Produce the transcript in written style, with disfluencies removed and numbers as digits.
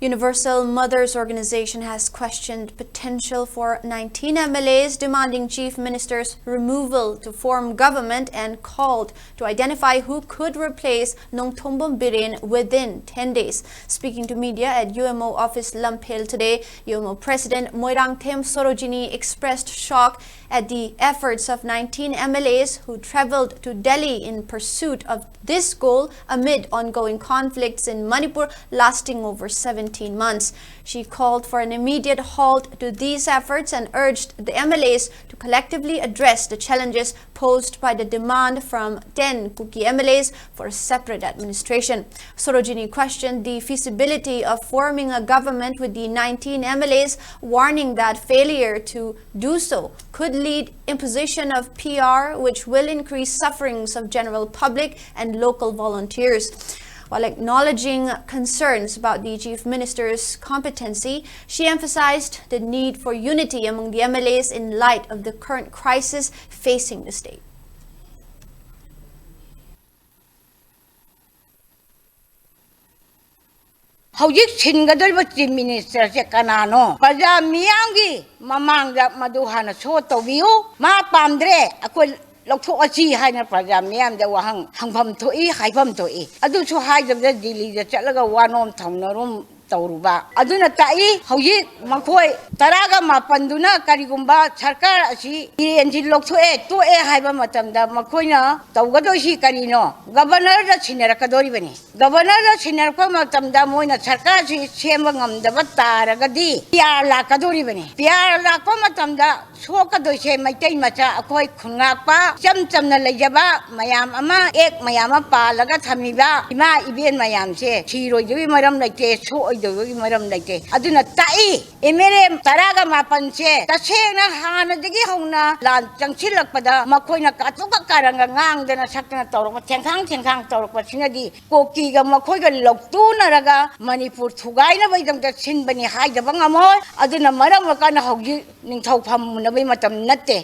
Universal Mothers Organization has questioned potential for 19 MLAs demanding Chief Minister's removal to form government and called to identify who could replace Nongthombam Biren within 10 days. Speaking to media at UMO office Lamphel today, UMO President Moirangthem Sorojini expressed shock at the efforts of 19 MLAs who traveled to Delhi in pursuit of this goal amid ongoing conflicts in Manipur lasting over 17 months. She called for an immediate halt to these efforts and urged the MLAs to collectively address the challenges posed by the demand from 10 Kuki MLAs for a separate administration. Sorojini questioned the feasibility of forming a government with the 19 MLAs, warning that failure to do so could lead imposition of PR, which will increase sufferings of general public and local volunteers. While acknowledging concerns about the Chief Minister's competency, she emphasized the need for unity among the MLAs in light of the current crisis facing the state. Hojik singadoriba Chief Minister se kanano praja miyamgi mamangda maduhana so tobiu ma pamdre akoi lokthok achi haina praja miyamda wahang hangpham thoi haifam thoi adu chu haijabda Delhi da chatlaga wanom thongnarum tauruba aduna tai hojik makhoi taraga mapanduna karigumba sarkar asi irenji lokthoi to e haiba matamda makhoina tawgadosi karino governor da sinarakadoribani governor da sinarpa matamda moina sarkar si semba ngamdaba taragadi PR lakadoribani PR lakpa matamda sokadoise maitai macha akoi khungakpa chamchamna leijaba mayam ama ek mayama palaga thamiba ima iben mayam se thiroi maram laite so maram laite aduna tai emere taraga mapan se tasena hana digi hongna lan changchilakpada makoina katuka karanga ngangdana sakna tawrok thengkhang tawrok sinadi koki ga makoiga loktuna raga Manipur thugaina baidam da sinbani haidaba ngamoi aduna maram kana hogi ningthau pham nabai matam natte